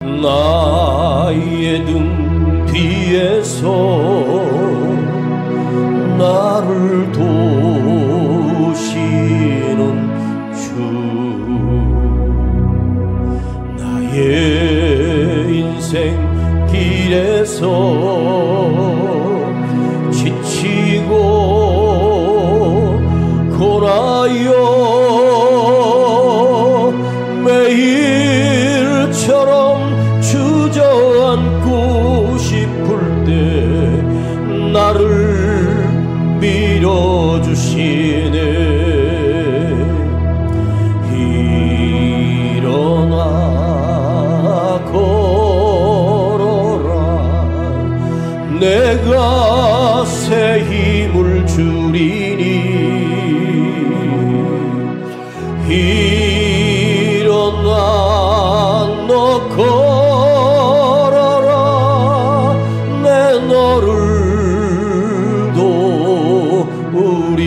나의 등 뒤에서 나를 도우시는 주, 나의 인생 길에서 지치고 고나여 매일처럼 주저앉고 싶을 때 나를 밀어주시네. 일어나 걸어라, 내가 새 힘을 주리니. 일어나 너 걸어라, 내 너를 도우리.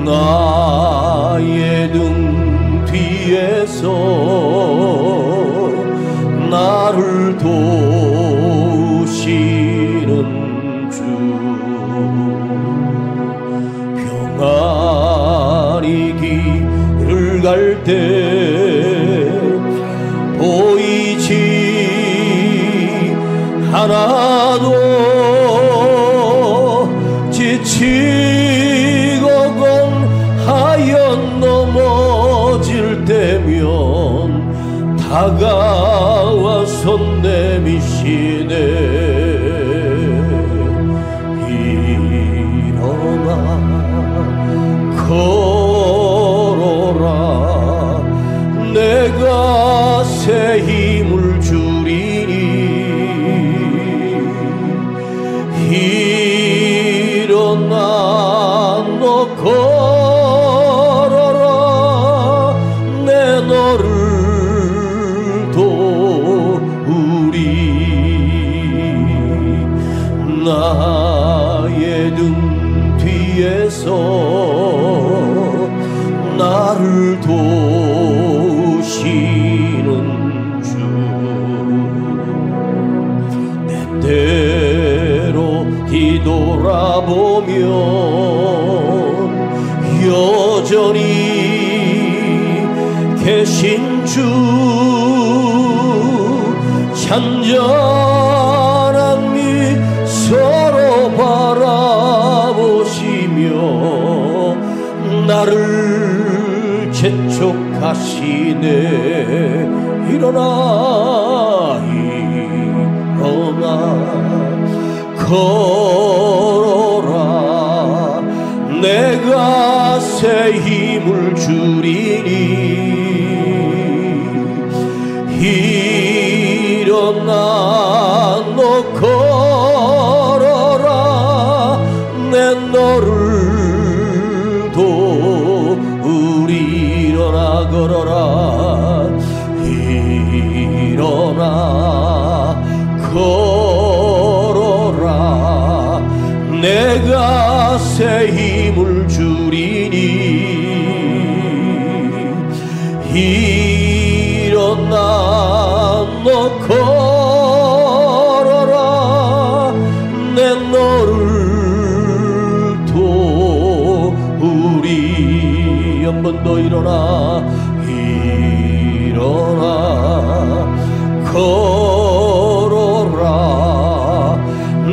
나의 등 뒤에서 나를 도우시는 주, 평안히 길을 갈 때 보이지 않아도 지치고 공하여 넘어질 때면 다가와서 내미시네. 일어나 걸어라, 내가 새 힘을 주리니. 일어나 너 걸어라, 내 너를 도우리. 나의 등 뒤에서 나를 도우시는 주, 내 때로 뒤돌아보면 여전히 계신 주, 찬찬한 미소로 바라보시며 나를 재촉하시네. 일어나 일어나 걸어라, 내가 새 힘을 주리니. 일어나 너 걸어라, 내 너를 도우리. 일어나 걸어라, 일어나 걸어라, 내가 새 힘을 주리니. 일어나 너 걸어라, 내 너를 도우리. 한 번 더 일어나 일어나 걸어라,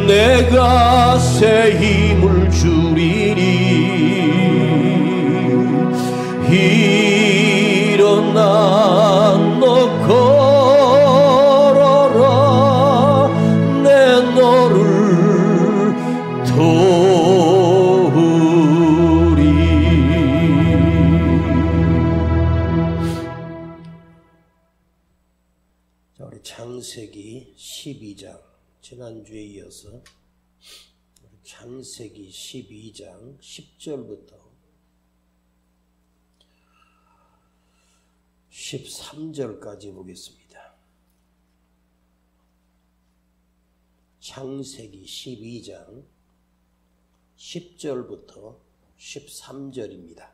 내가 새 힘을 주리니. 일어나 너 걸어라, 내 너를 도우리. 자, 우리 창세기 12장, 지난주에 이어서 창세기 12장 10절부터 13절까지 보겠습니다. 창세기 12장 10절부터 13절입니다.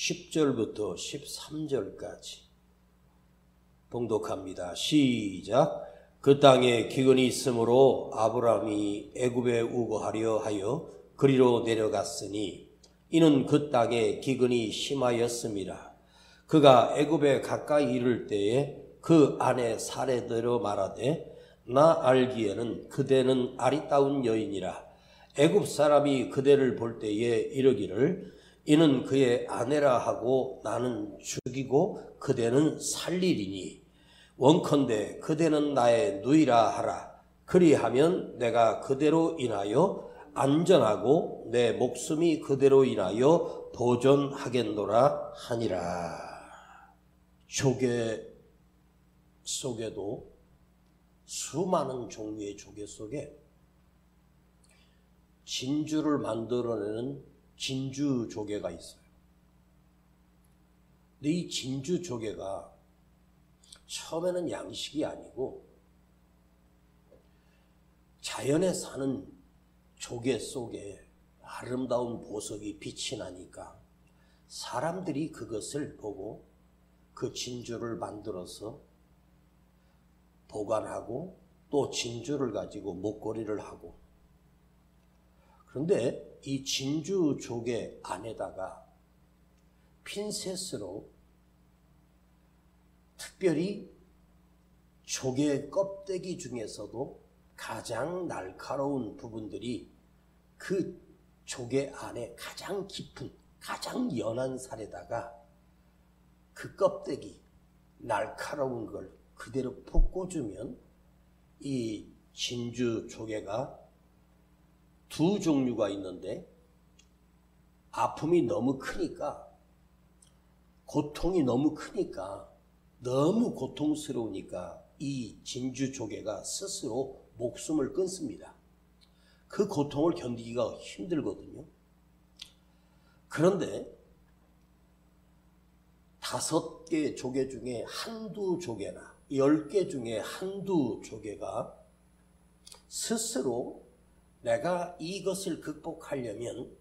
10절부터 13절까지 봉독합니다. 시작. 그 땅에 기근이 있으므로 아브라함이 애굽에 우거하려 하여 그리로 내려갔으니 이는 그 땅에 기근이 심하였습니다. 그가 애굽에 가까이 이를 때에 그 아내 사례대로 말하되 나 알기에는 그대는 아리따운 여인이라. 애굽 사람이 그대를 볼 때에 이르기를 이는 그의 아내라 하고 나는 죽이고 그대는 살리리니 원컨대 그대는 나의 누이라 하라. 그리하면 내가 그대로 인하여 안전하고 내 목숨이 그대로 인하여 보존하겠노라 하니라. 조개 속에도 수많은 종류의 조개 속에 진주를 만들어내는 진주 조개가 있어요. 근데 이 진주 조개가 처음에는 양식이 아니고 자연에 사는 조개 속에 아름다운 보석이 빛이 나니까 사람들이 그것을 보고 그 진주를 만들어서 보관하고 또 진주를 가지고 목걸이를 하고, 그런데 이 진주 조개 안에다가 핀셋으로 특별히 조개 껍데기 중에서도 가장 날카로운 부분들이 그 조개 안에 가장 깊은 가장 연한 살에다가 그 껍데기 날카로운 걸 그대로 볶아주면 이 진주 조개가 두 종류가 있는데, 아픔이 너무 크니까, 고통이 너무 크니까, 너무 고통스러우니까 이 진주 조개가 스스로 목숨을 끊습니다. 그 고통을 견디기가 힘들거든요. 그런데 5개 조개 중에 한두 조개나 10개 중에 한두 조개가 스스로 내가 이것을 극복하려면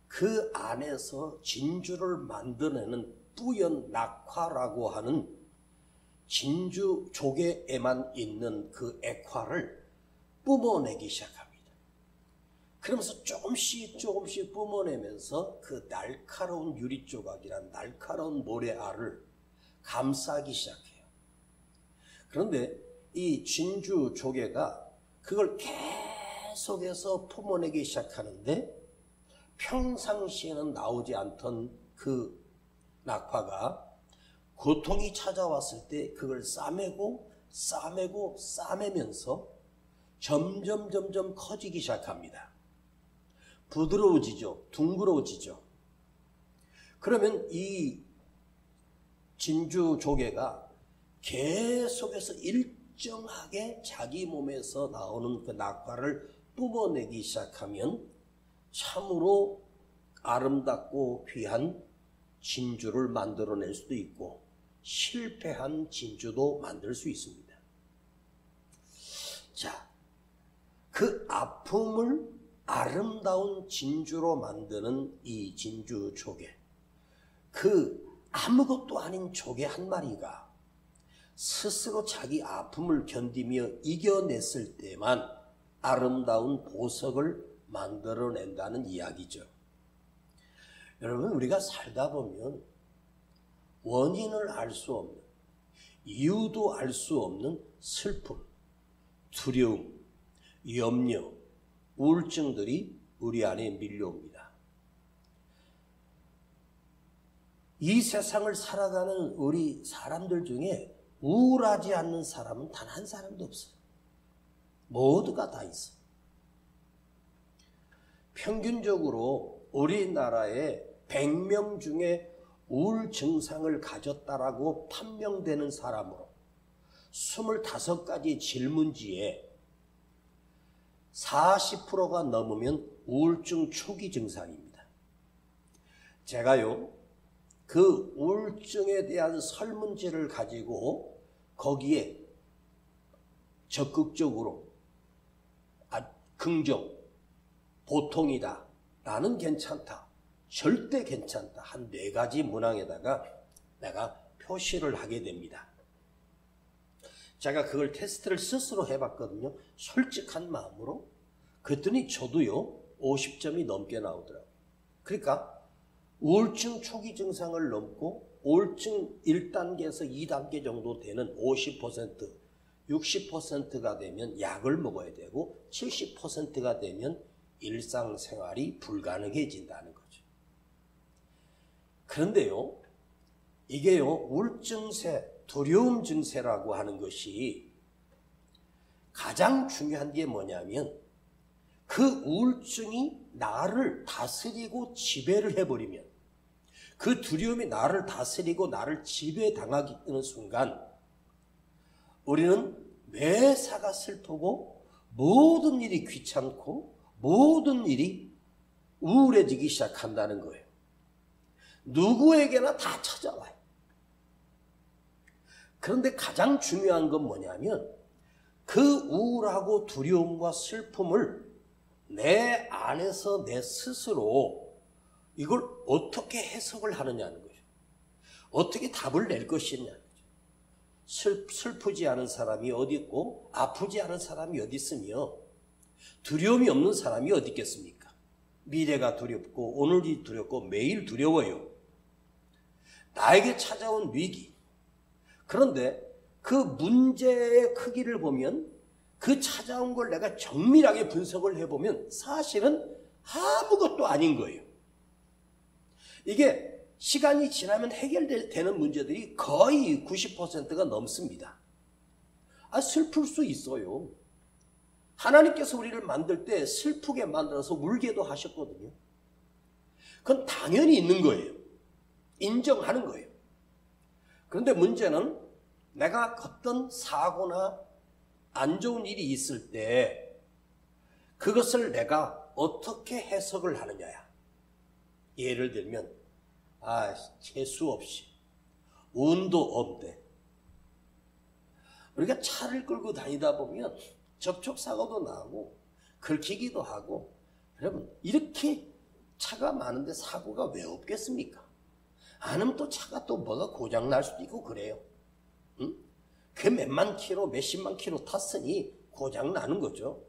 그 안에서 진주를 만들어내는 뿌연 낙화라고 하는 진주 조개에만 있는 그 액화를 뿜어내기 시작합니다. 그러면서 조금씩 뿜어내면서 그 날카로운 유리조각이란 날카로운 모래알을 감싸기 시작해요. 그런데 이 진주 조개가 그걸 계속해서 뿜어내기 시작하는데 평상시에는 나오지 않던 그 낙화가 고통이 찾아왔을 때 그걸 싸매면서 점점 커지기 시작합니다. 부드러워지죠. 둥그러워지죠. 그러면 이 진주 조개가 계속해서 일정하게 자기 몸에서 나오는 그 낙화를 뿜어내기 시작하면 참으로 아름답고 귀한 진주를 만들어낼 수도 있고 실패한 진주도 만들 수 있습니다. 자, 그 아픔을 아름다운 진주로 만드는 이 진주 조개, 그 아무것도 아닌 조개 한 마리가 스스로 자기 아픔을 견디며 이겨냈을 때만 아름다운 보석을 만들어낸다는 이야기죠. 여러분, 우리가 살다 보면 원인을 알 수 없는, 이유도 알 수 없는 슬픔, 두려움, 염려, 우울증들이 우리 안에 밀려옵니다. 이 세상을 살아가는 우리 사람들 중에 우울하지 않는 사람은 단 한 사람도 없어요. 모두가 다 있어요. 평균적으로 우리나라에 100명 중에 우울 증상을 가졌다라고 판명되는 사람으로 25가지 질문지에 40%가 넘으면 우울증 초기 증상입니다. 제가요, 그 우울증에 대한 설문지를 가지고 거기에 적극적으로 긍정, 보통이다, 나는 괜찮다, 절대 괜찮다. 한 4가지 문항에다가 내가 표시를 하게 됩니다. 제가 그걸 테스트를 스스로 해봤거든요. 솔직한 마음으로. 그랬더니 저도요 50점이 넘게 나오더라고요. 그러니까 우울증 초기 증상을 넘고 우울증 1단계에서 2단계 정도 되는 50%, 60%가 되면 약을 먹어야 되고 70%가 되면 일상생활이 불가능해진다는 거죠. 그런데요, 이게요, 우울증세, 두려움 증세라고 하는 것이 가장 중요한 게 뭐냐면 그 우울증이 나를 다스리고 지배를 해버리면, 그 두려움이 나를 다스리고 나를 지배당하는 순간 우리는 매사가 슬프고 모든 일이 귀찮고 모든 일이 우울해지기 시작한다는 거예요. 누구에게나 다 찾아와요. 그런데 가장 중요한 건 뭐냐면 그 우울하고 두려움과 슬픔을 내 안에서 내 스스로 이걸 어떻게 해석을 하느냐는 거예요. 어떻게 답을 낼 것이냐는 거죠. 슬프지 않은 사람이 어디 있고 아프지 않은 사람이 어디 있으며 두려움이 없는 사람이 어디 있겠습니까? 미래가 두렵고 오늘이 두렵고 매일 두려워요. 나에게 찾아온 위기. 그런데 그 문제의 크기를 보면 그 찾아온 걸 내가 정밀하게 분석을 해보면 사실은 아무것도 아닌 거예요. 이게 시간이 지나면 해결되는 문제들이 거의 90%가 넘습니다. 슬플 수 있어요. 하나님께서 우리를 만들 때 슬프게 만들어서 울게도 하셨거든요. 그건 당연히 있는 거예요. 인정하는 거예요. 그런데 문제는 내가 어떤 사고나 안 좋은 일이 있을 때 그것을 내가 어떻게 해석을 하느냐야. 예를 들면 재수 없이 운도 없대. 우리가 차를 끌고 다니다 보면 접촉사고도 나고 긁히기도 하고, 여러분 이렇게 차가 많은데 사고가 왜 없겠습니까? 안 하면 또 차가 또 뭐가 고장 날 수도 있고 그래요. 응? 그 몇만 킬로 몇십만 킬로 탔으니 고장 나는 거죠.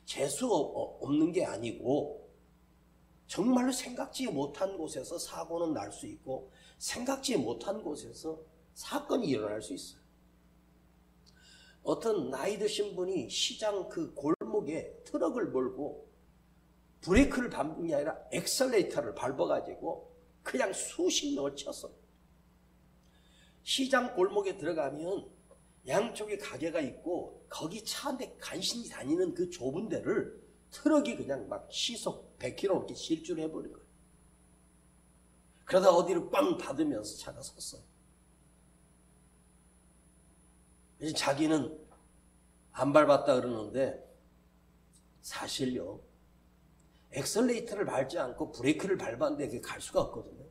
재수 없는 게 아니고 정말로 생각지 못한 곳에서 사고는 날 수 있고 생각지 못한 곳에서 사건이 일어날 수 있어요. 어떤 나이 드신 분이 시장 그 골목에 트럭을 몰고 브레이크를 밟는 게 아니라 엑셀레이터를 밟아가지고 그냥 수십 명을 쳤어요. 시장 골목에 들어가면 양쪽에 가게가 있고 거기 차 한 대 간신히 다니는 그 좁은 데를 트럭이 그냥 막 시속 100km 이렇게 실주해버린 거예요. 그러다 어디를 꽝 받으면서 차가 섰어요. 그래서 자기는 안 밟았다 그러는데 사실요, 엑셀레이터를 밟지 않고 브레이크를 밟았는데 그게 갈 수가 없거든요.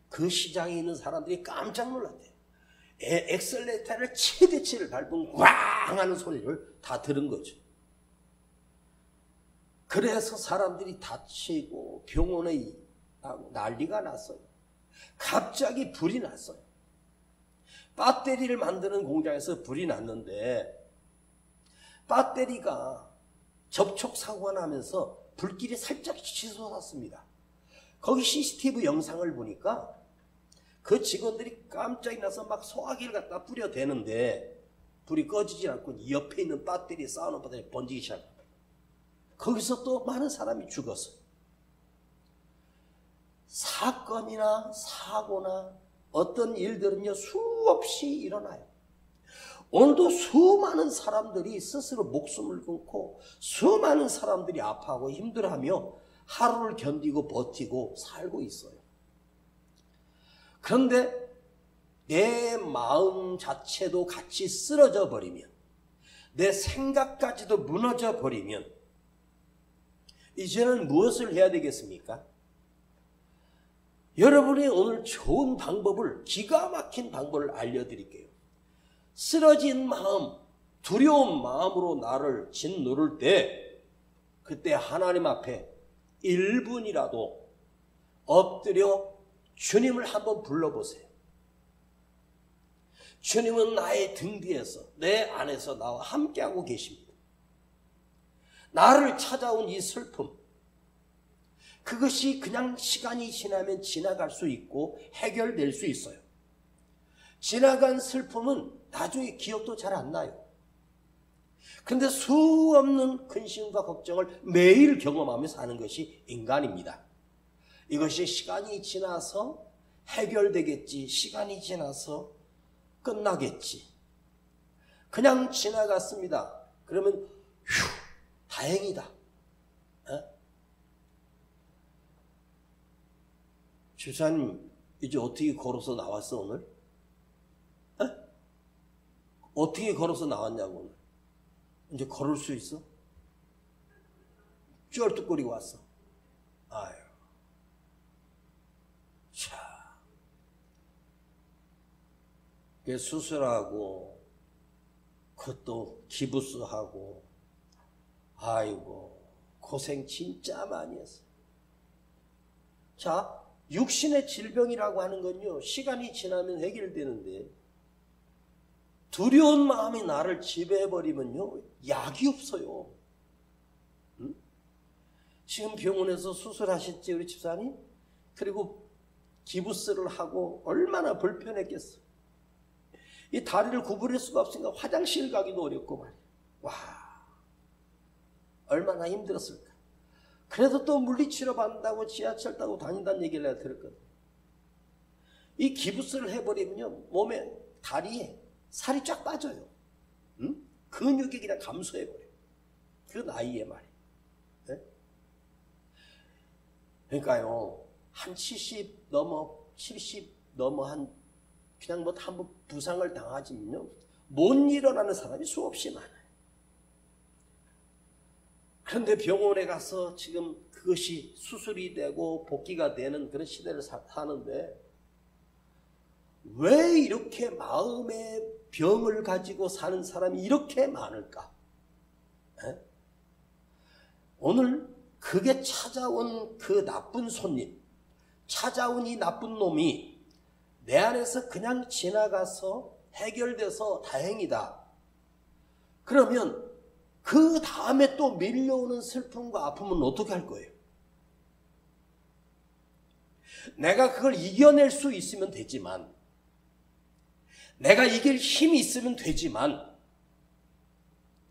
그 시장에 있는 사람들이 깜짝 놀랐대요. 엑셀레이터를 최대치를 밟으면 꽝 하는 소리를 다 들은 거죠. 그래서 사람들이 다치고 병원에 난리가 났어요. 갑자기 불이 났어요. 배터리를 만드는 공장에서 불이 났는데 배터리가 접촉사고가 나면서 불길이 살짝 치솟았습니다. 거기 CCTV 영상을 보니까 그 직원들이 깜짝이 나서 막 소화기를 갖다 뿌려대는데 불이 꺼지지 않고 옆에 있는 배터리, 싸우는 배터리 번지기 시작합니다. 거기서 또 많은 사람이 죽었어요. 사건이나 사고나 어떤 일들은요 수없이 일어나요. 오늘도 수많은 사람들이 스스로 목숨을 끊고 수많은 사람들이 아파하고 힘들어하며 하루를 견디고 버티고 살고 있어요. 그런데 내 마음 자체도 같이 쓰러져 버리면, 내 생각까지도 무너져 버리면 이제는 무엇을 해야 되겠습니까? 여러분이 오늘 좋은 방법을, 기가 막힌 방법을 알려드릴게요. 쓰러진 마음, 두려운 마음으로 나를 짓누를 때 그때 하나님 앞에 1분이라도 엎드려 주님을 한번 불러보세요. 주님은 나의 등 뒤에서, 내 안에서 나와 함께하고 계십니다. 나를 찾아온 이 슬픔, 그것이 그냥 시간이 지나면 지나갈 수 있고 해결될 수 있어요. 지나간 슬픔은 나중에 기억도 잘 안 나요. 그런데 수없는 근심과 걱정을 매일 경험하며 사는 것이 인간입니다. 이것이 시간이 지나서 해결되겠지, 시간이 지나서 끝나겠지. 그냥 지나갔습니다. 그러면 휴, 다행이다. 집사님, 이제 어떻게 걸어서 나왔어 오늘? 어떻게 걸어서 나왔냐고 오늘. 이제 걸을 수 있어? 쩔뚝거리고 왔어. 아유. 자. 수술하고, 그것도 기부스하고, 아이고, 고생 진짜 많이 했어. 자, 육신의 질병이라고 하는 건요, 시간이 지나면 해결되는데, 두려운 마음이 나를 지배해버리면요, 약이 없어요. 응? 지금 병원에서 수술하셨지, 우리 집사님? 그리고 기부스를 하고 얼마나 불편했겠어. 이 다리를 구부릴 수가 없으니까 화장실 가기도 어렵고 말이야. 와, 얼마나 힘들었을까. 그래도 또 물리치료 받는다고 지하철 타고 다닌다는 얘기를 내가 들었거든. 이 기부스를 해버리면요, 몸에, 다리에 살이 쫙 빠져요. 응? 근육이 그냥 감소해버려요. 그 나이에 말이에요. 네? 그러니까요, 한 70 넘어 그냥 뭐 한번 부상을 당하지면요, 못 일어나는 사람이 수없이 많아요. 그런데 병원에 가서 지금 그것이 수술이 되고 복귀가 되는 그런 시대를 사는데, 왜 이렇게 마음의 병을 가지고 사는 사람이 이렇게 많을까? 에? 오늘 그게 찾아온 그 나쁜 손님, 찾아온 이 나쁜 놈이 내 안에서 그냥 지나가서 해결돼서 다행이다. 그러면 그 다음에 또 밀려오는 슬픔과 아픔은 어떻게 할 거예요? 내가 그걸 이겨낼 수 있으면 되지만, 내가 이길 힘이 있으면 되지만,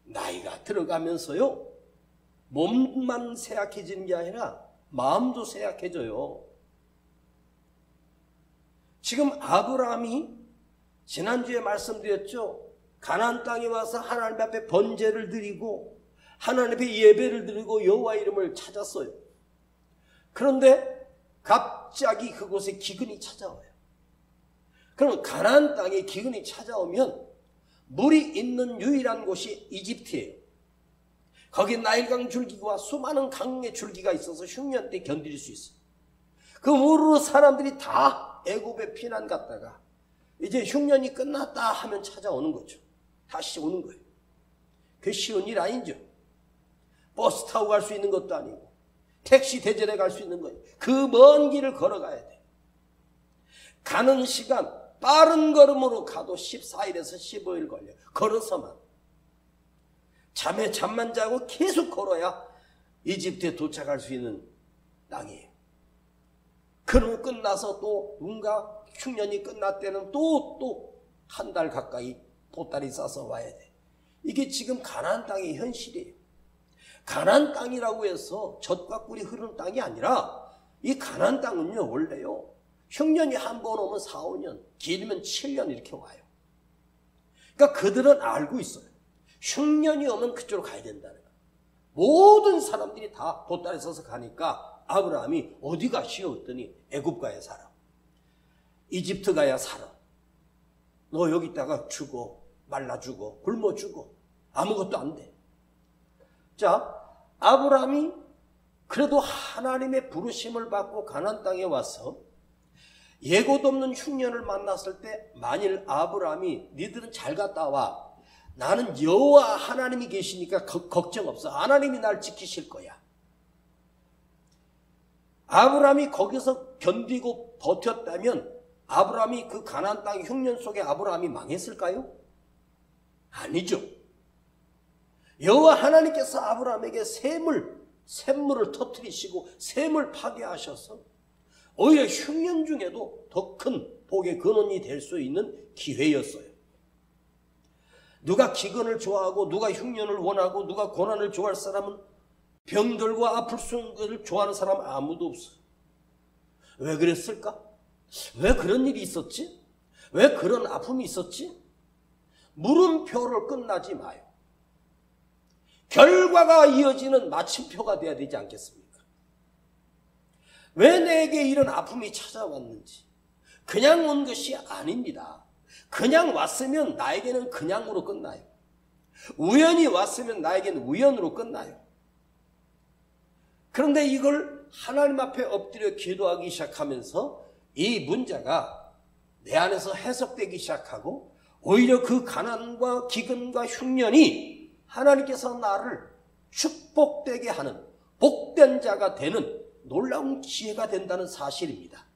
나이가 들어가면서요, 몸만 쇠약해지는 게 아니라 마음도 쇠약해져요. 지금 아브라함이 지난주에 말씀드렸죠. 가나안 땅에 와서 하나님 앞에 번제를 드리고 하나님 앞에 예배를 드리고 여호와 이름을 찾았어요. 그런데 갑자기 그곳에 기근이 찾아와요. 그럼 가나안 땅에 기근이 찾아오면 물이 있는 유일한 곳이 이집트예요. 거기 나일강 줄기와 수많은 강의 줄기가 있어서 흉년 때 견딜 수 있어요. 그 물으로 사람들이 다 애굽에 피난 갔다가 이제 흉년이 끝났다 하면 찾아오는 거죠. 다시 오는 거예요. 그게 쉬운 일 아니죠. 버스 타고 갈 수 있는 것도 아니고 택시 대절해 갈 수 있는 거예요. 그 먼 길을 걸어가야 돼. 가는 시간 빠른 걸음으로 가도 14일에서 15일 걸려요. 걸어서만. 잠만 자고 계속 걸어야 이집트에 도착할 수 있는 땅이에요. 그럼 끝나서 또 뭔가 흉년이 끝났을 때는 또 한 달 가까이 보따리 싸서 와야 돼. 이게 지금 가나안 땅의 현실이에요. 가나안 땅이라고 해서 젖과 꿀이 흐르는 땅이 아니라 이 가나안 땅은요, 원래요, 흉년이 한 번 오면 4, 5년, 길면 7년 이렇게 와요. 그러니까 그들은 알고 있어요. 흉년이 오면 그쪽으로 가야 된다는 거예요. 모든 사람들이 다 보따리 써서 가니까 아브라함이 어디 가시오 했더니 애굽 가야 살아. 이집트 가야 살아. 너 여기 있다가 죽어. 말라 죽어. 굶어 죽어. 아무것도 안 돼. 자, 아브라함이 그래도 하나님의 부르심을 받고 가나안 땅에 와서 예고도 없는 흉년을 만났을 때 만일 아브라함이 니들은 잘 갔다 와. 나는 여호와 하나님이 계시니까 걱정 없어. 하나님이 날 지키실 거야. 아브라함이 거기서 견디고 버텼다면 아브라함이 그 가나안 땅 흉년 속에 아브라함이 망했을까요? 아니죠. 여호와 하나님께서 아브라함에게 샘물을 터뜨리시고 샘을 파괴하셔서 오히려 흉년 중에도 더 큰 복의 근원이 될 수 있는 기회였어요. 누가 기근을 좋아하고 누가 흉년을 원하고 누가 고난을 좋아할 사람은 병들고 아플 수를 좋아하는 사람 아무도 없어요. 왜 그랬을까? 왜 그런 일이 있었지? 왜 그런 아픔이 있었지? 물음표로 끝나지 마요. 결과가 이어지는 마침표가 돼야 되지 않겠습니까? 왜 내게 이런 아픔이 찾아왔는지 그냥 온 것이 아닙니다. 그냥 왔으면 나에게는 그냥으로 끝나요. 우연히 왔으면 나에게는 우연으로 끝나요. 그런데 이걸 하나님 앞에 엎드려 기도하기 시작하면서 이 문제가 내 안에서 해석되기 시작하고 오히려 그 가난과 기근과 흉년이 하나님께서 나를 축복되게 하는 복된 자가 되는 놀라운 기회가 된다는 사실입니다.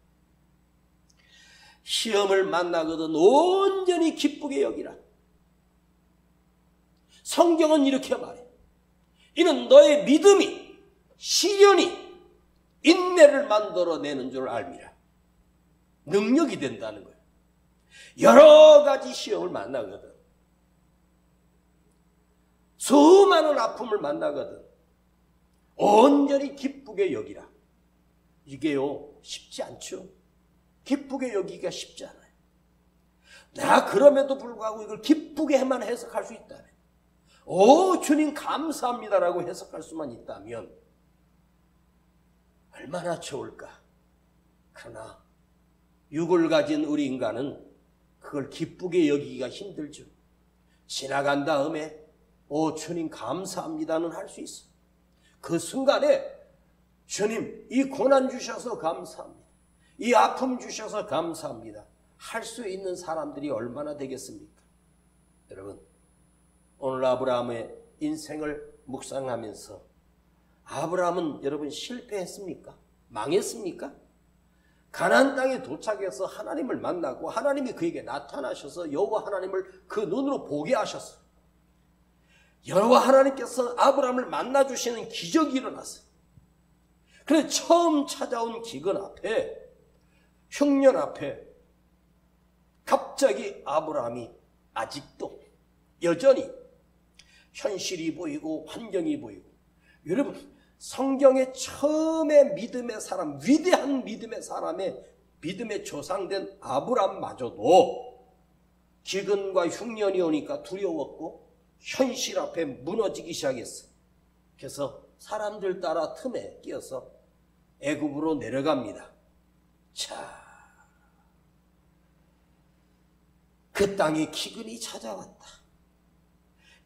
시험을 만나거든 온전히 기쁘게 여기라. 성경은 이렇게 말해. 이는 너의 믿음이 시련이 인내를 만들어내는 줄 알미라. 능력이 된다는 거예요. 여러 가지 시험을 만나거든, 수많은 아픔을 만나거든 온전히 기쁘게 여기라. 이게요 쉽지 않죠. 기쁘게 여기기가 쉽지 않아요. 내가 그럼에도 불구하고 이걸 기쁘게만 해석할 수 있다면, 오 주님 감사합니다라고 해석할 수만 있다면 얼마나 좋을까. 그러나 육을 가진 우리 인간은 그걸 기쁘게 여기기가 힘들죠. 지나간 다음에 오 주님 감사합니다는 할 수 있어. 그 순간에 주님 이 고난 주셔서 감사합니다, 이 아픔 주셔서 감사합니다 할 수 있는 사람들이 얼마나 되겠습니까? 여러분, 오늘 아브라함의 인생을 묵상하면서 아브라함은 여러분 실패했습니까? 망했습니까? 가나안 땅에 도착해서 하나님을 만나고 하나님이 그에게 나타나셔서 여호와 하나님을 그 눈으로 보게 하셨어요. 여호와 하나님께서 아브라함을 만나주시는 기적이 일어났어요. 그래서 처음 찾아온 기근 앞에, 흉년 앞에 갑자기 아브라함이 아직도 여전히 현실이 보이고 환경이 보이고, 여러분 성경의 처음에 믿음의 사람, 위대한 믿음의 사람의 믿음의 조상된 아브라함마저도 기근과 흉년이 오니까 두려웠고 현실 앞에 무너지기 시작했어요. 그래서 사람들 따라 틈에 끼어서 애굽으로 내려갑니다. 자, 그 땅에 기근이 찾아왔다.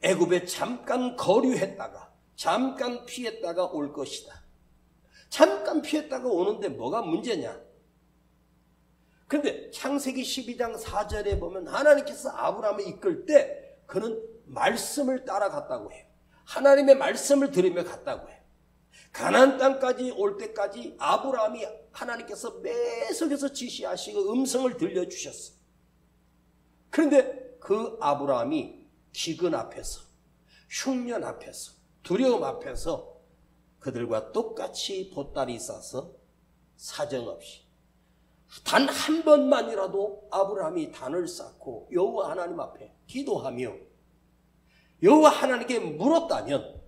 애굽에 잠깐 거류했다가 잠깐 피했다가 올 것이다. 잠깐 피했다가 오는데 뭐가 문제냐? 그런데 창세기 12장 4절에 보면 하나님께서 아브라함을 이끌 때 그는 말씀을 따라갔다고 해요. 하나님의 말씀을 들으며 갔다고 해요. 가나안 땅까지 올 때까지 아브라함이 하나님께서 계속해서 지시하시고 음성을 들려주셨어요. 그런데 그 아브라함이 기근 앞에서, 흉년 앞에서, 두려움 앞에서 그들과 똑같이 보따리 싸서 사정없이 단 한 번만이라도 아브라함이 단을 쌓고 여호와 하나님 앞에 기도하며 여호와 하나님께 물었다면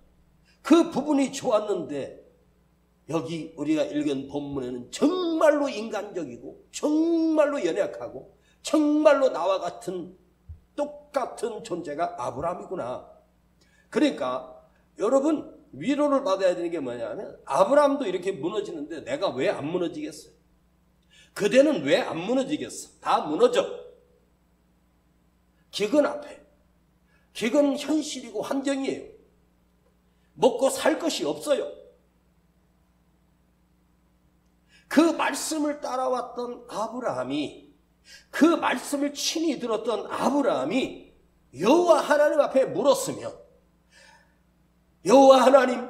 그 부분이 좋았는데, 여기 우리가 읽은 본문에는 정말로 인간적이고 정말로 연약하고 정말로 나와 같은 똑같은 존재가 아브라함이구나. 그러니까 여러분 위로를 받아야 되는 게 뭐냐면, 아브라함도 이렇게 무너지는데 내가 왜 안 무너지겠어요? 그대는 왜 안 무너지겠어? 다 무너져. 기근 앞에. 기근은 현실이고 환경이에요. 먹고 살 것이 없어요. 그 말씀을 따라왔던 아브라함이, 그 말씀을 친히 들었던 아브라함이 여호와 하나님 앞에 물었으며, 여호와 하나님,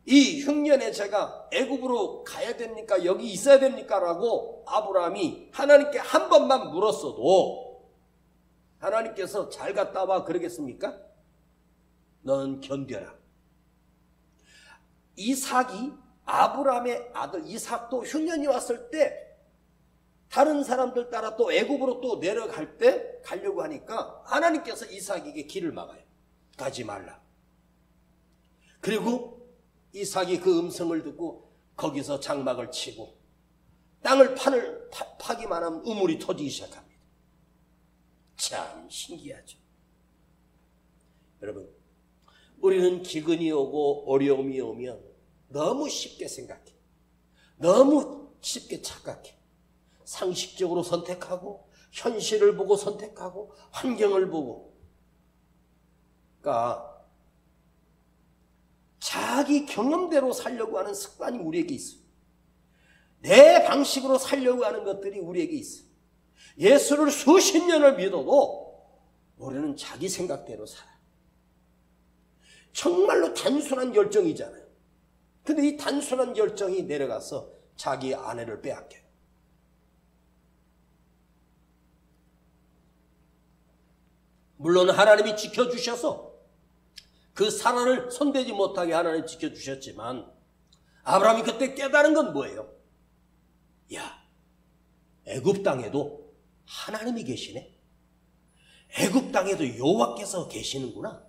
이 흉년의 제가 애굽으로 가야 됩니까? 여기 있어야 됩니까? 라고 아브라함이 하나님께 한 번만 물었어도 하나님께서 잘 갔다 와 그러겠습니까? 넌 견뎌라. 이삭이 아브라함의 아들 이삭도 흉년이 왔을 때 다른 사람들 따라 또 애굽으로 또 내려갈 때 가려고 하니까 하나님께서 이삭에게 길을 막아요. 가지 말라. 그리고 이삭이 그 음성을 듣고 거기서 장막을 치고 땅을 파기만 하면 우물이 터지기 시작합니다. 참 신기하죠. 여러분, 우리는 기근이 오고 어려움이 오면 너무 쉽게 생각해. 너무 쉽게 착각해. 상식적으로 선택하고 현실을 보고 선택하고 환경을 보고, 그러니까 자기 경험대로 살려고 하는 습관이 우리에게 있어요. 내 방식으로 살려고 하는 것들이 우리에게 있어요. 예수를 수십 년을 믿어도 우리는 자기 생각대로 살아요. 정말로 단순한 결정이잖아요. 근데 이 단순한 결정이 내려가서 자기 아내를 빼앗겨요. 물론 하나님이 지켜주셔서 그 사라를 손대지 못하게 하나님이 지켜주셨지만 아브라함이 그때 깨달은 건 뭐예요? 야, 애굽 땅에도 하나님이 계시네. 애굽 땅에도 여호와께서 계시는구나.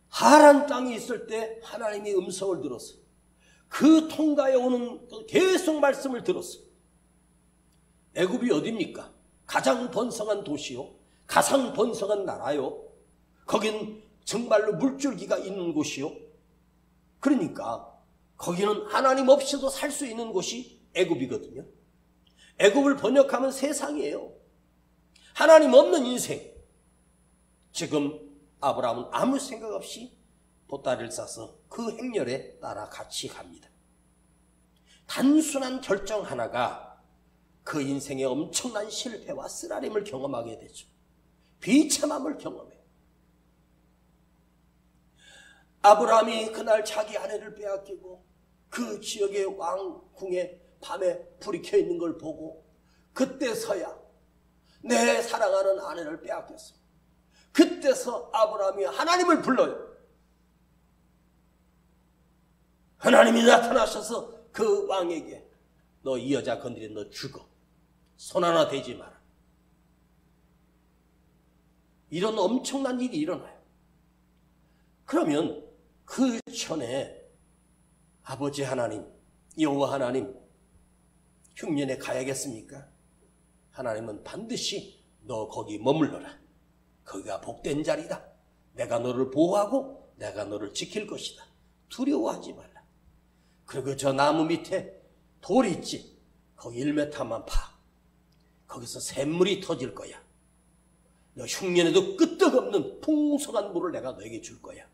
하란 땅이 있을 때 하나님이 음성을 들었어요. 그 통가에 오는 계속 말씀을 들었어요. 애굽이 어디입니까? 가장 번성한 도시요, 가장 번성한 나라요. 거긴 정말로 물줄기가 있는 곳이요. 그러니까 거기는 하나님 없이도 살 수 있는 곳이 애굽이거든요. 애굽을 번역하면 세상이에요. 하나님 없는 인생. 지금 아브라함은 아무 생각 없이 보따리를 싸서 그 행렬에 따라 같이 갑니다. 단순한 결정 하나가 그 인생의 엄청난 실패와 쓰라림을 경험하게 되죠. 비참함을 경험해요. 아브라함이 그날 자기 아내를 빼앗기고 그 지역의 왕궁에 밤에 불이 켜 있는 걸 보고 그때서야 내 사랑하는 아내를 빼앗겼어. 그때서 아브라함이 하나님을 불러요. 하나님이 나타나셔서 그 왕에게 너 이 여자 건드리면 너 죽어. 손 하나 대지 마라. 이런 엄청난 일이 일어나요. 그러면 그 전에 아버지 하나님, 여호와 하나님, 흉년에 가야겠습니까? 하나님은 반드시 너 거기 머물러라. 거기가 복된 자리다. 내가 너를 보호하고 내가 너를 지킬 것이다. 두려워하지 말라. 그리고 저 나무 밑에 돌이 있지. 거기 1m만 파. 거기서 샘물이 터질 거야. 너 흉년에도 끄떡없는 풍성한 물을 내가 너에게 줄 거야.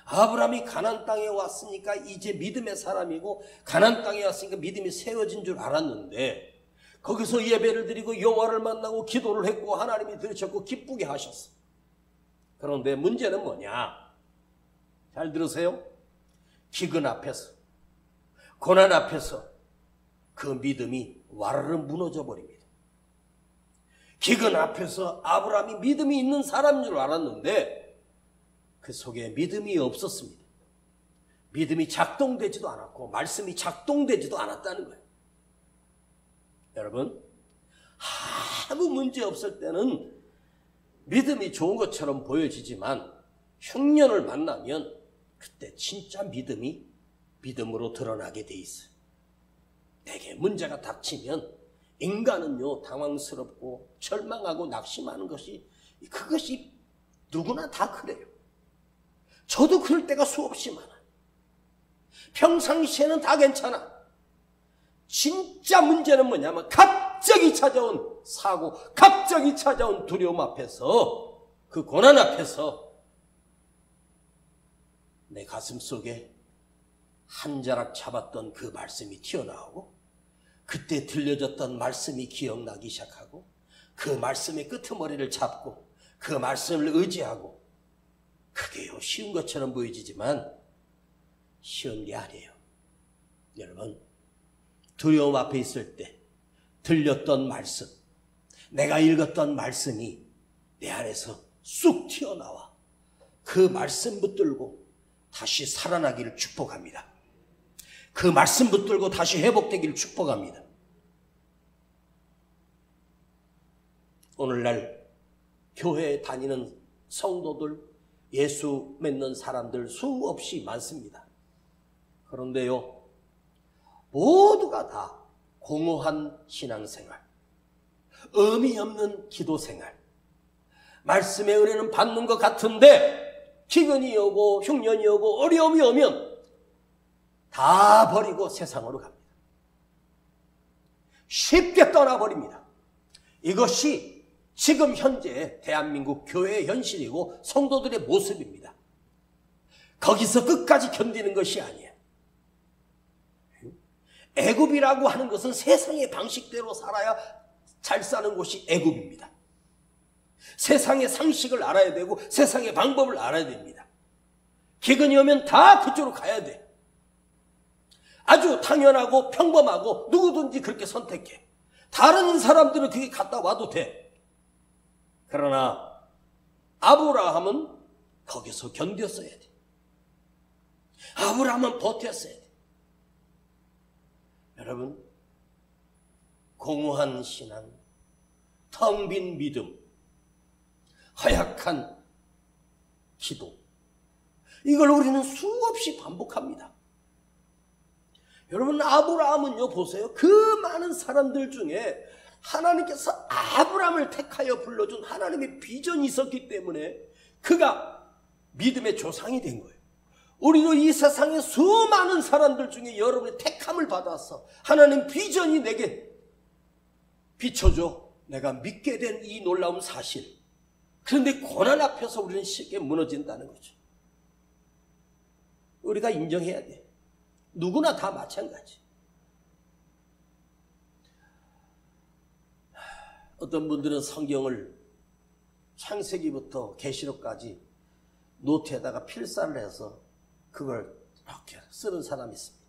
아브라함이 가나안 땅에 왔으니까 이제 믿음의 사람이고 가나안 땅에 왔으니까 믿음이 세워진 줄 알았는데 거기서 예배를 드리고 여호와를 만나고 기도를 했고 하나님이 들으셨고 기쁘게 하셨어. 그런데 문제는 뭐냐? 잘 들으세요. 기근 앞에서, 고난 앞에서 그 믿음이 와르르 무너져 버립니다. 기근 앞에서 아브라함이 믿음이 있는 사람인 줄 알았는데 그 속에 믿음이 없었습니다. 믿음이 작동되지도 않았고 말씀이 작동되지도 않았다는 거예요. 여러분, 아무 문제 없을 때는 믿음이 좋은 것처럼 보여지지만 흉년을 만나면 그때 진짜 믿음이 믿음으로 드러나게 돼 있어요. 내게 문제가 닥치면 인간은요 당황스럽고 절망하고 낙심하는 것이 그것이 누구나 다 그래요. 저도 그럴 때가 수없이 많아요. 평상시에는 다 괜찮아. 진짜 문제는 뭐냐면 갑자기 찾아온 사고, 갑자기 찾아온 두려움 앞에서, 그 고난 앞에서 내 가슴 속에 한 자락 잡았던 그 말씀이 튀어나오고 그때 들려졌던 말씀이 기억나기 시작하고 그 말씀의 끄트머리를 잡고 그 말씀을 의지하고, 그게요 쉬운 것처럼 보여지지만 쉬운 게 아니에요. 여러분, 두려움 앞에 있을 때 들렸던 말씀, 내가 읽었던 말씀이 내 안에서 쑥 튀어나와 그 말씀 붙들고 다시 살아나기를 축복합니다. 그 말씀 붙들고 다시 회복되기를 축복합니다. 오늘날 교회에 다니는 성도들, 예수 믿는 사람들 수없이 많습니다. 그런데요, 모두가 다 공허한 신앙생활, 의미 없는 기도생활, 말씀의 은혜는 받는 것 같은데 기근이 오고 흉년이 오고 어려움이 오면 다 버리고 세상으로 갑니다. 쉽게 떠나버립니다. 이것이 지금 현재 대한민국 교회의 현실이고 성도들의 모습입니다. 거기서 끝까지 견디는 것이 아니에요. 애굽이라고 하는 것은 세상의 방식대로 살아야 잘 사는 곳이 애굽입니다. 세상의 상식을 알아야 되고 세상의 방법을 알아야 됩니다. 기근이 오면 다 그쪽으로 가야 돼. 아주 당연하고 평범하고 누구든지 그렇게 선택해. 다른 사람들은 그게 갔다 와도 돼. 그러나 아브라함은 거기서 견뎠어야 돼. 아브라함은 버텼어야 돼. 여러분, 공허한 신앙, 텅 빈 믿음, 허약한 기도, 이걸 우리는 수없이 반복합니다. 여러분, 아브라함은요, 보세요. 그 많은 사람들 중에 하나님께서 아브라함을 택하여 불러준 하나님의 비전이 있었기 때문에 그가 믿음의 조상이 된 거예요. 우리도 이 세상의 수많은 사람들 중에 여러분의 택함을 받아서 하나님 비전이 내게 비춰줘. 내가 믿게 된 이 놀라운 사실. 그런데 고난 앞에서 우리는 쉽게 무너진다는 거죠. 우리가 인정해야 돼. 누구나 다 마찬가지. 어떤 분들은 성경을 창세기부터 계시록까지 노트에다가 필사를 해서 그걸 이렇게 쓰는 사람이 있습니다.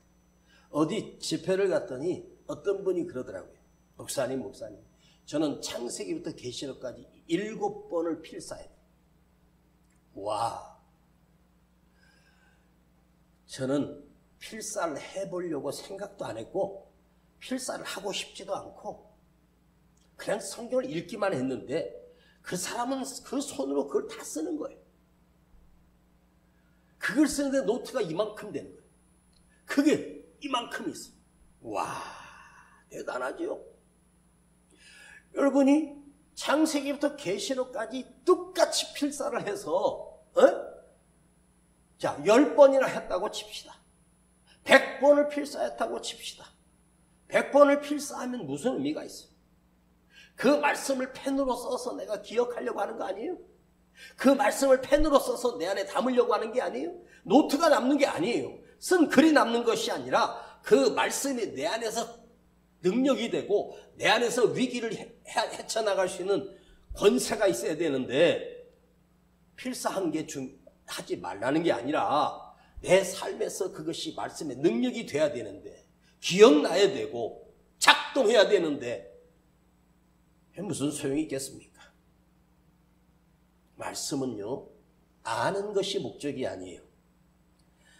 어디 집회를 갔더니 어떤 분이 그러더라고요. 목사님, 저는 창세기부터 계시록까지 7번을 필사해요. 와, 저는 필사를 해보려고 생각도 안 했고 필사를 하고 싶지도 않고 그냥 성경을 읽기만 했는데 그 사람은 그 손으로 그걸 다 쓰는 거예요. 그걸 쓰는데 노트가 이만큼 되는 거예요. 그게 이만큼 있어. 와, 대단하죠. 여러분이 창세기부터 계시록까지 똑같이 필사를 해서 자, 10번이나 했다고 칩시다. 100번을 필사했다고 칩시다. 100번을 필사하면 무슨 의미가 있어요? 그 말씀을 펜으로 써서 내가 기억하려고 하는 거 아니에요? 그 말씀을 펜으로 써서 내 안에 담으려고 하는 게 아니에요? 노트가 남는 게 아니에요. 쓴 글이 남는 것이 아니라 그 말씀이 내 안에서 능력이 되고 내 안에서 위기를 헤쳐나갈 수 있는 권세가 있어야 되는데 필사한 게 하지 말라는 게 아니라 내 삶에서 그것이 말씀의 능력이 돼야 되는데 기억나야 되고 작동해야 되는데 무슨 소용이 있겠습니까? 말씀은요, 아는 것이 목적이 아니에요.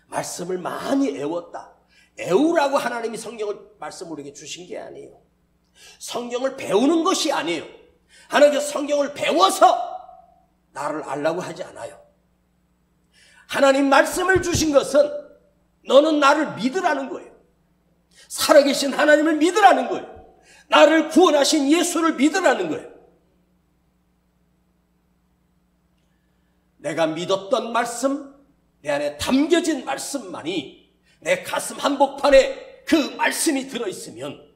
말씀을 많이 애웠다. 애우라고 하나님이 말씀을 우리에게 주신 게 아니에요. 성경을 배우는 것이 아니에요. 하나님께서 성경을 배워서 나를 알라고 하지 않아요. 하나님 말씀을 주신 것은 너는 나를 믿으라는 거예요. 살아계신 하나님을 믿으라는 거예요. 나를 구원하신 예수를 믿으라는 거예요. 내가 믿었던 말씀, 내 안에 담겨진 말씀만이 내 가슴 한복판에 그 말씀이 들어있으면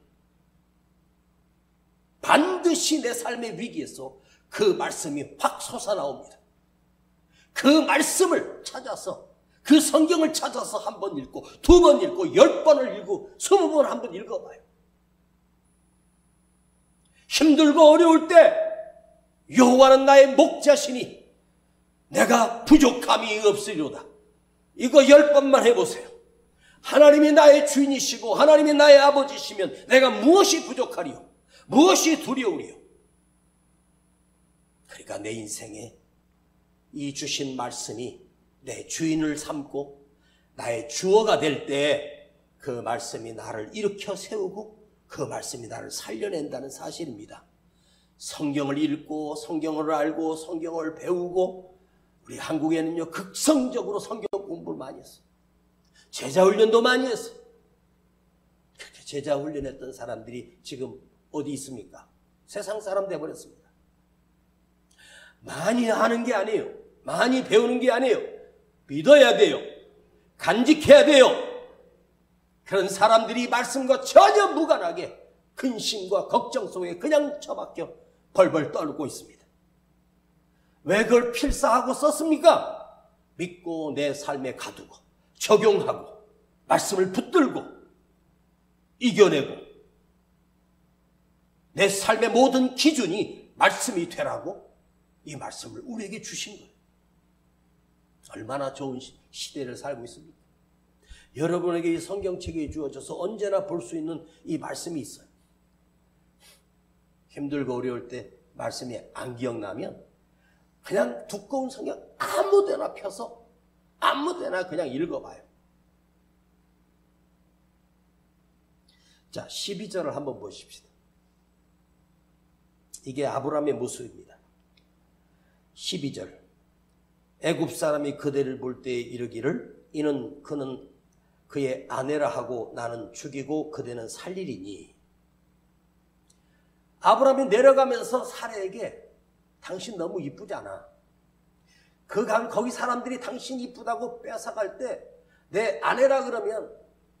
반드시 내 삶의 위기에서 그 말씀이 확 솟아나옵니다. 그 말씀을 찾아서, 그 성경을 찾아서 한 번 읽고 2번 읽고 10번을 읽고 20번 한 번 읽어봐요. 힘들고 어려울 때 여호와는 나의 목자시니 내가 부족함이 없으리로다. 이거 10번만 해보세요. 하나님이 나의 주인이시고 하나님이 나의 아버지시면 내가 무엇이 부족하리요? 무엇이 두려우리요? 그러니까 내 인생에 이 주신 말씀이 내 주인을 삼고 나의 주어가 될 때 그 말씀이 나를 일으켜 세우고 그 말씀이 나를 살려낸다는 사실입니다. 성경을 읽고 성경을 알고 성경을 배우고 우리 한국에는요 극성적으로 성경 공부를 많이 했어요. 제자 훈련도 많이 했어요. 그렇게 제자 훈련했던 사람들이 지금 어디 있습니까? 세상 사람 돼버렸습니다. 많이 하는 게 아니에요. 많이 배우는 게 아니에요. 믿어야 돼요. 간직해야 돼요. 그런 사람들이 말씀과 전혀 무관하게 근심과 걱정 속에 그냥 처박혀 벌벌 떨고 있습니다. 왜 그걸 필사하고 썼습니까? 믿고 내 삶에 가두고 적용하고 말씀을 붙들고 이겨내고 내 삶의 모든 기준이 말씀이 되라고 이 말씀을 우리에게 주신 거예요. 얼마나 좋은 시대를 살고 있습니까? 여러분에게 이 성경책이 주어져서 언제나 볼 수 있는 이 말씀이 있어요. 힘들고 어려울 때 말씀이 안 기억나면 그냥 두꺼운 성경 아무데나 펴서 아무데나 그냥 읽어봐요. 자, 12절을 한번 보십시다. 이게 아브라함의 모습입니다. 12절. 애굽 사람이 그대를 볼 때에 이르기를 이는 그는 그의 아내라 하고 나는 죽이고 그대는 살리리니. 아브라함이 내려가면서 사라에게 당신 너무 이쁘잖아. 거기 사람들이 당신 이쁘다고 뺏어갈 때 내 아내라 그러면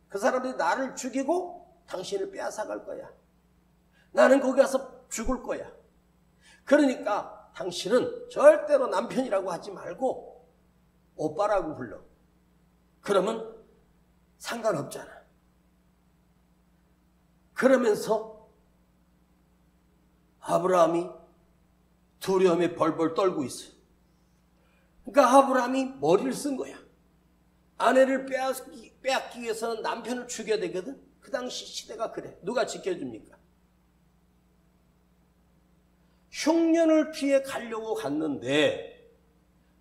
그 사람들이 나를 죽이고 당신을 뺏어갈 거야. 나는 거기 가서 죽을 거야. 그러니까 당신은 절대로 남편이라고 하지 말고 오빠라고 불러. 그러면 상관없잖아. 그러면서 아브라함이 두려움에 벌벌 떨고 있어요. 그러니까 아브라함이 머리를 쓴 거야. 아내를 빼앗기 위해서는 남편을 죽여야 되거든. 그 당시 시대가 그래. 누가 지켜줍니까? 흉년을 피해 가려고 갔는데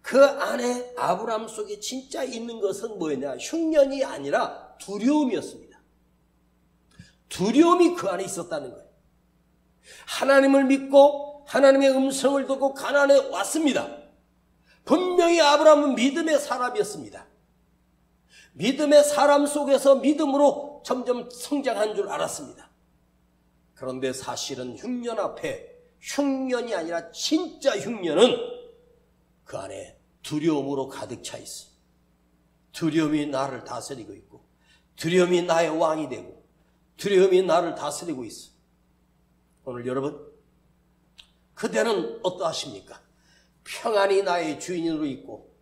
그 안에 아브라함 속에 진짜 있는 것은 뭐였냐? 흉년이 아니라 두려움이었습니다. 두려움이 그 안에 있었다는 거예요. 하나님을 믿고 하나님의 음성을 듣고 가나안에 왔습니다. 분명히 아브라함은 믿음의 사람이었습니다. 믿음의 사람 속에서 믿음으로 점점 성장한 줄 알았습니다. 그런데 사실은 흉년 앞에 흉년이 아니라 진짜 흉년은 그 안에 두려움으로 가득 차 있어. 두려움이 나를 다스리고 있고 두려움이 나의 왕이 되고 두려움이 나를 다스리고 있어. 오늘 여러분, 그대는 어떠하십니까? 평안이 나의 주인으로 있고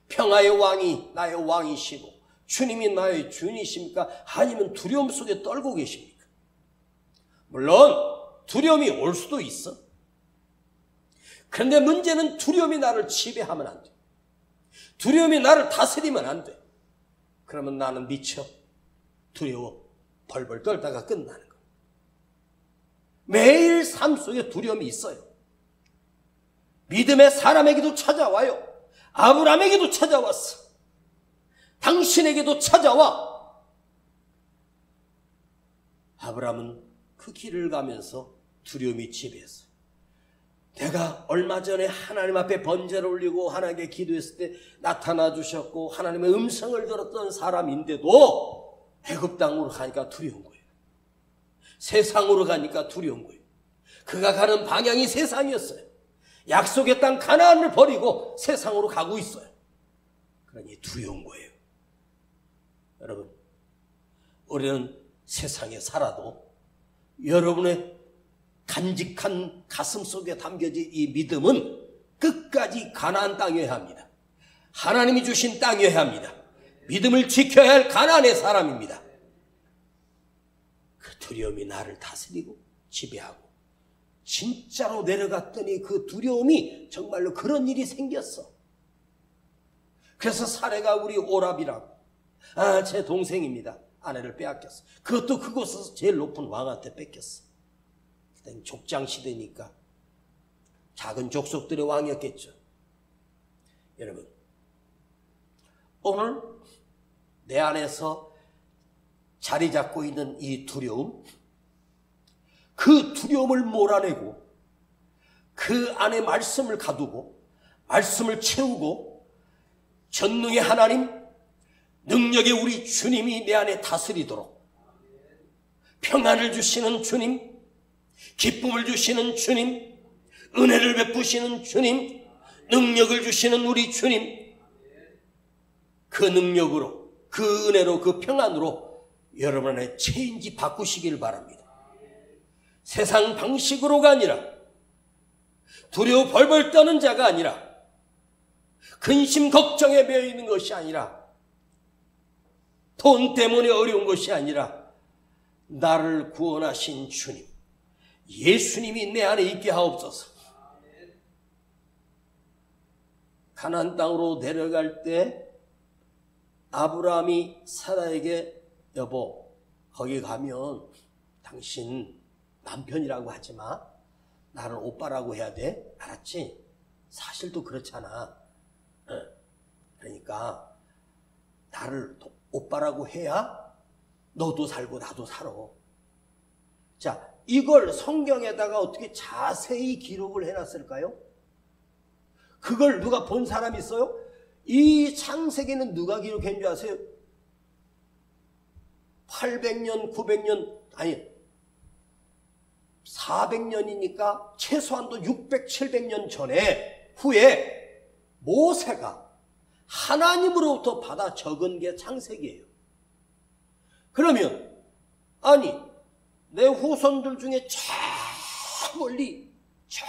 평화의 왕이 나의 왕이시고 주님이 나의 주인이십니까? 아니면 두려움 속에 떨고 계십니까? 물론 두려움이 올 수도 있어. 그런데 문제는 두려움이 나를 지배하면 안 돼. 두려움이 나를 다스리면 안 돼. 그러면 나는 미쳐 두려워 벌벌 떨다가 끝나는 거야. 매일 삶 속에 두려움이 있어요. 믿음의 사람에게도 찾아와요. 아브라함에게도 찾아왔어. 당신에게도 찾아와. 아브라함은 그 길을 가면서 두려움이 지배했어요. 내가 얼마 전에 하나님 앞에 번제를 올리고 하나님께 기도했을 때 나타나 주셨고 하나님의 음성을 들었던 사람인데도 애굽 땅으로 가니까 두려운 거예요. 세상으로 가니까 두려운 거예요. 그가 가는 방향이 세상이었어요. 약속의 땅 가나안을 버리고 세상으로 가고 있어요. 그러니 두려운 거예요. 여러분, 우리는 세상에 살아도 여러분의 간직한 가슴 속에 담겨진 이 믿음은 끝까지 가나안 땅이어야 합니다. 하나님이 주신 땅이어야 합니다. 믿음을 지켜야 할 가나안의 사람입니다. 그 두려움이 나를 다스리고 지배하고 진짜로 내려갔더니 그 두려움이 정말로 그런 일이 생겼어. 그래서 사례가 우리 오랍이라고, 제 동생입니다. 아내를 빼앗겼어. 그것도 그곳에서 제일 높은 왕한테 뺏겼어. 그땐 족장 시대니까 작은 족속들의 왕이었겠죠. 여러분, 오늘 내 안에서 자리 잡고 있는 이 두려움, 그 두려움을 몰아내고 그 안에 말씀을 가두고 말씀을 채우고 전능의 하나님, 능력의 우리 주님이 내 안에 다스리도록, 평안을 주시는 주님, 기쁨을 주시는 주님, 은혜를 베푸시는 주님, 능력을 주시는 우리 주님, 그 능력으로, 그 은혜로, 그 평안으로 여러분의 체인지 바꾸시길 바랍니다. 세상 방식으로가 아니라, 두려워 벌벌 떠는 자가 아니라, 근심 걱정에 매여 있는 것이 아니라, 돈 때문에 어려운 것이 아니라, 나를 구원하신 주님, 예수님이 내 안에 있게 하옵소서. 가나안 땅으로 내려갈 때 아브라함이 사라에게, 여보, 거기 가면 당신 남편이라고 하지 마. 나를 오빠라고 해야 돼. 알았지? 사실도 그렇잖아. 그러니까 나를 오빠라고 해야 너도 살고 나도 살아. 자, 이걸 성경에다가 어떻게 자세히 기록을 해놨을까요? 그걸 누가 본 사람이 있어요? 이 창세기는 누가 기록한 줄 아세요? 800년, 900년, 아니 400년이니까 최소한도 600, 700년 전에, 후에 모세가 하나님으로부터 받아 적은 게 창세기예요. 그러면 아니 내 후손들 중에 저 멀리 저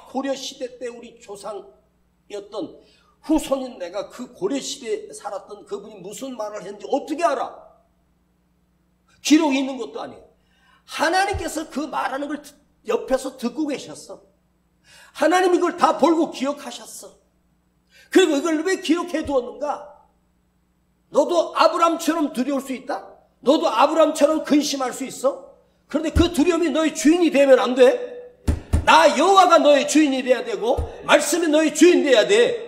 고려시대 때 우리 조상이었던 후손인 내가 그 고려시대에 살았던 그분이 무슨 말을 했는지 어떻게 알아? 기록이 있는 것도 아니에요. 하나님께서 그 말하는 걸 옆에서 듣고 계셨어. 하나님이 이걸 다 보고 기억하셨어. 그리고 이걸 왜 기록해 두었는가? 너도 아브라함처럼 두려울 수 있다? 너도 아브라함처럼 근심할 수 있어? 그런데 그 두려움이 너의 주인이 되면 안 돼. 나 여호와가 너의 주인이 돼야 되고 말씀이 너의 주인 돼야 돼.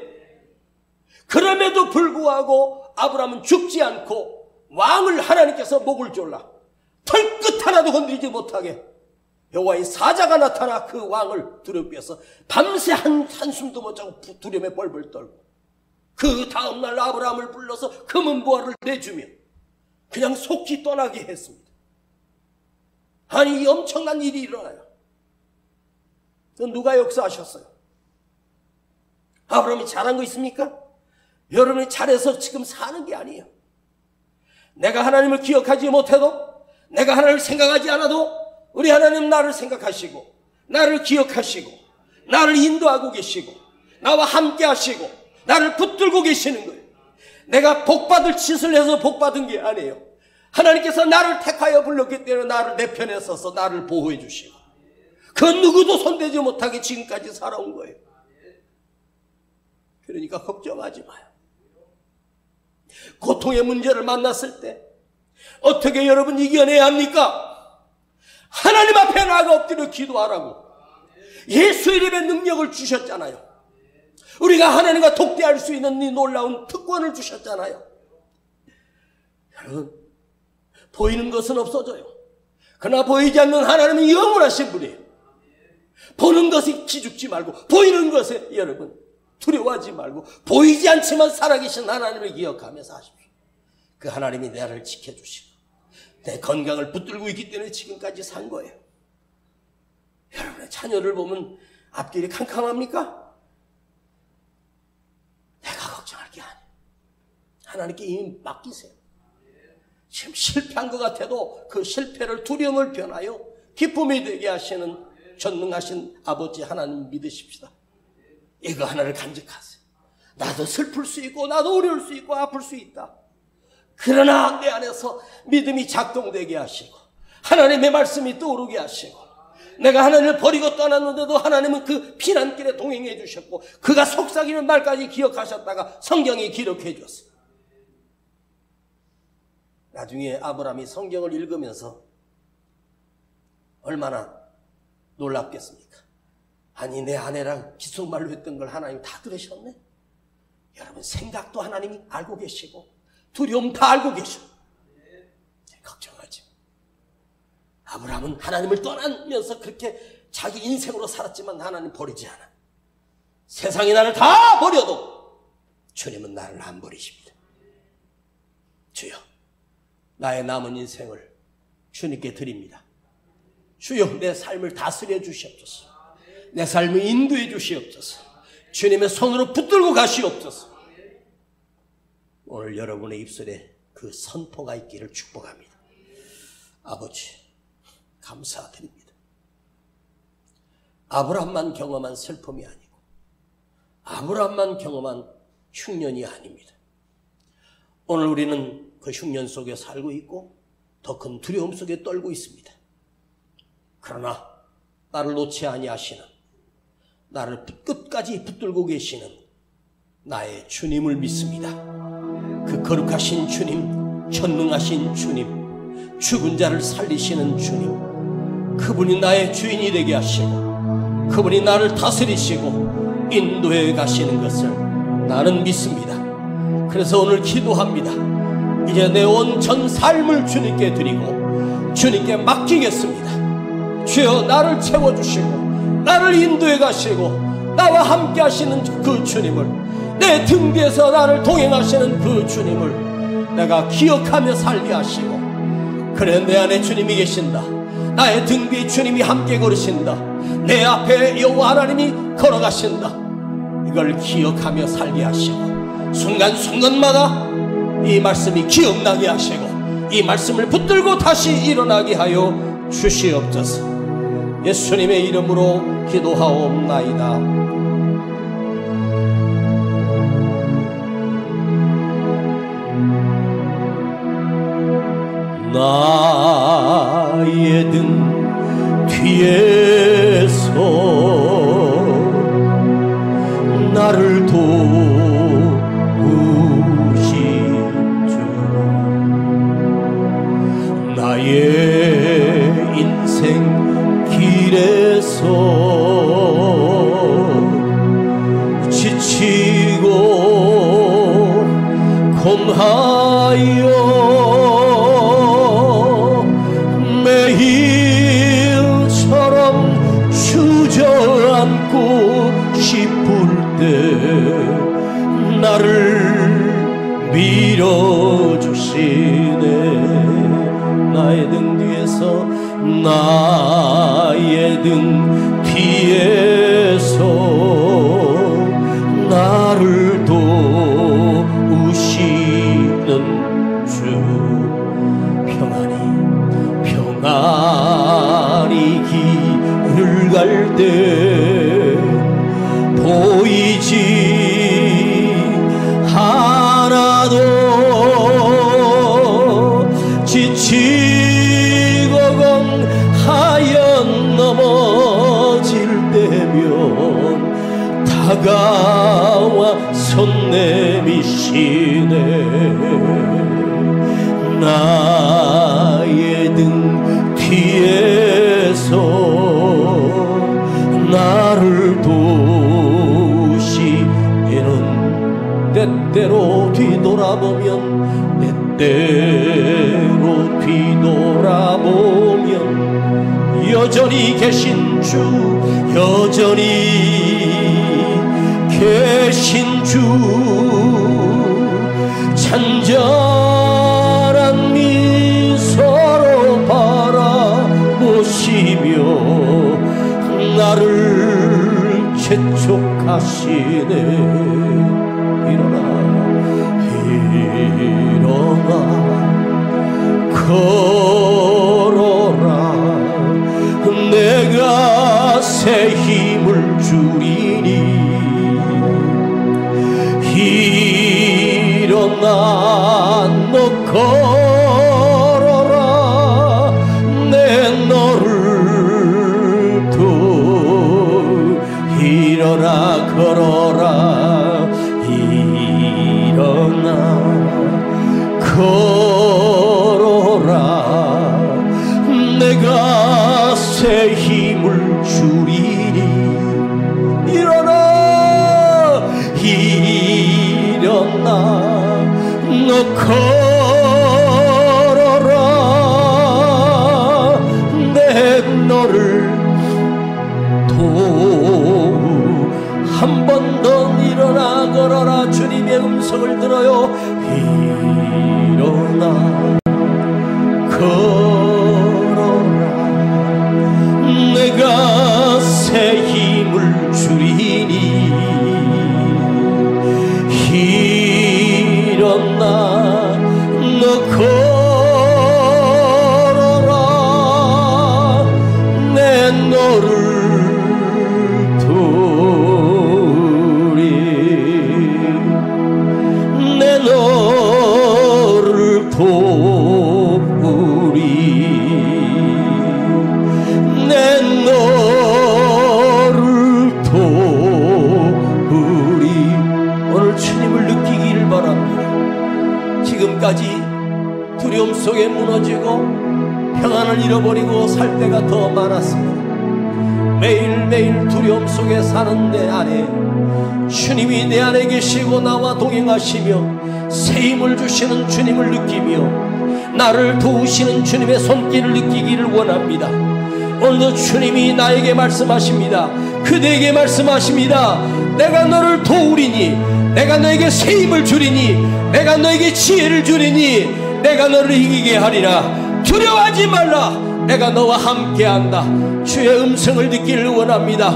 그럼에도 불구하고 아브라함은 죽지 않고 왕을 하나님께서 목을 졸라 털끝 하나도 건드리지 못하게 여호와의 사자가 나타나 그 왕을 두렵게 해서 밤새 한숨도 못 자고 두려움에 벌벌 떨고, 그 다음날 아브라함을 불러서 금은보화를 내주며 그냥 속히 떠나게 했습니다. 아니 이 엄청난 일이 일어나요. 그건 누가 역사하셨어요? 아브라함이 잘한 거 있습니까? 여러분이 잘해서 지금 사는 게 아니에요. 내가 하나님을 기억하지 못해도, 내가 하나님을 생각하지 않아도 우리 하나님 나를 생각하시고 나를 기억하시고 나를 인도하고 계시고 나와 함께 하시고 나를 붙들고 계시는 거예요. 내가 복받을 짓을 해서 복받은 게 아니에요. 하나님께서 나를 택하여 불렀기 때문에 나를 내 편에 서서 나를 보호해 주시고 그 누구도 손대지 못하게 지금까지 살아온 거예요. 그러니까 걱정하지 마요. 고통의 문제를 만났을 때 어떻게 여러분 이겨내야 합니까? 하나님 앞에 나가 엎드려 기도하라고. 예수 이름의 능력을 주셨잖아요. 우리가 하나님과 독대할 수 있는 이 놀라운 특권을 주셨잖아요. 여러분, 보이는 것은 없어져요. 그러나 보이지 않는 하나님은 영원하신 분이에요. 보는 것이 기죽지 말고 보이는 것에 여러분 두려워하지 말고 보이지 않지만 살아계신 하나님을 기억하며 사십시오. 그 하나님이 나를 지켜주시고 내 건강을 붙들고 있기 때문에 지금까지 산 거예요. 여러분의 자녀를 보면 앞길이 캄캄합니까? 내가 걱정할 게 아니에요. 하나님께 이미 맡기세요. 지금 실패한 것 같아도 그 실패를 두려움을 변하여 기쁨이 되게 하시는 전능하신 아버지 하나님 믿으십시다. 이거 하나를 간직하세요. 나도 슬플 수 있고 나도 어려울 수 있고 아플 수 있다. 그러나 내 안에서 믿음이 작동되게 하시고 하나님의 말씀이 떠오르게 하시고 내가 하나님을 버리고 떠났는데도 하나님은 그 피난길에 동행해 주셨고 그가 속삭이는 말까지 기억하셨다가 성경이 기록해 주었어요. 나중에 아브라함이 성경을 읽으면서 얼마나 놀랍겠습니까? 아니, 내 아내랑 기속말로 했던 걸 하나님 다 들으셨네? 여러분, 생각도 하나님이 알고 계시고 두려움 다 알고 계셔. 걱정하지. 아브라함은 하나님을 떠나면서 그렇게 자기 인생으로 살았지만 하나님 버리지 않아. 세상이 나를 다 버려도 주님은 나를 안 버리십니다. 주여, 나의 남은 인생을 주님께 드립니다. 주여, 내 삶을 다스려 주시옵소서. 내 삶을 인도해 주시옵소서. 주님의 손으로 붙들고 가시옵소서. 오늘 여러분의 입술에 그 선포가 있기를 축복합니다. 아버지, 감사드립니다. 아브라함만 경험한 슬픔이 아니고 아브라함만 경험한 흉년이 아닙니다. 오늘 우리는 그 흉년 속에 살고 있고 더 큰 두려움 속에 떨고 있습니다. 그러나 나를 놓지 아니하시는, 나를 끝까지 붙들고 계시는 나의 주님을 믿습니다. 그 거룩하신 주님, 전능하신 주님, 죽은 자를 살리시는 주님, 그분이 나의 주인이 되게 하시고 그분이 나를 다스리시고 인도해 가시는 것을 나는 믿습니다. 그래서 오늘 기도합니다. 이제 내 온 전 삶을 주님께 드리고 주님께 맡기겠습니다. 주여, 나를 채워주시고 나를 인도해 가시고 나와 함께 하시는 그 주님을, 내 등 뒤에서 나를 동행하시는 그 주님을 내가 기억하며 살게 하시고, 그래, 내 안에 주님이 계신다, 나의 등 뒤에 주님이 함께 걸으신다, 내 앞에 여호와 하나님이 걸어가신다, 이걸 기억하며 살게 하시고 순간순간마다 이 말씀이 기억나게 하시고 이 말씀을 붙들고 다시 일어나게 하여 주시옵소서. 예수님의 이름으로 기도하옵나이다. 나의 등 뒤에서 나를 도우신 주, 나의 인생 길에서 지치고 곤하여 매일처럼 주저앉고 싶을 때 나를 밀어주시네. 나의 등 뒤에서, 나의 등 뒤에서 나를 도우시는 주, 평안히 길을 갈 때 보이지 하나도, 지치고 건하여 넘어질 때면 다가와 손 내미시네. 나의 등 뒤에서 나를 도우시는, 때때로 뒤돌아보면, 때때로 뒤돌아보면 여전히 계신 주, 여전히 계신 주, 잔잔한 미소로 바라보시며 나를 재촉하시네. 일어나 걸어라. 내가 새 힘을 주리니 일어나 너 걸어라. 내 너를 걸어라. 주님의 음성을 들어요. 일어나 걸어라. 내가 새 힘을 주리니 일어나 너 걸어라. 내 너를 도우리. 내 너를 도우리. 오늘 주님을 느끼기를 바랍니다. 지금까지 두려움 속에 무너지고 평안을 잃어버리고 살 때가 더 많았습니다. 매일매일 두려움 속에 사는 내 안에 주님이 내 안에 계시고 나와 동행하시며 새 힘을 주시는 주님을 느끼며 나를 도우시는 주님의 손길을 느끼기를 원합니다. 오늘도 주님이 나에게 말씀하십니다. 그대에게 말씀하십니다. 내가 너를 도우리니, 내가 너에게 새 힘을 주리니, 내가 너에게 지혜를 주리니, 내가 너를 이기게 하리라. 두려워하지 말라. 내가 너와 함께한다. 주의 음성을 듣기를 원합니다.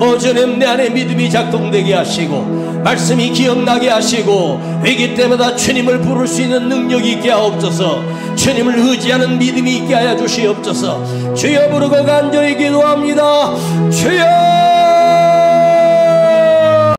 오전에 내 안에 믿음이 작동되게 하시고 말씀이 기억나게 하시고 회개 때마다 주님을 부를 수 있는 능력이 있게 하옵소서. 주님을 의지하는 믿음이 있게 하여 주시옵소서. 주여 부르고 간절히 기도합니다. 주여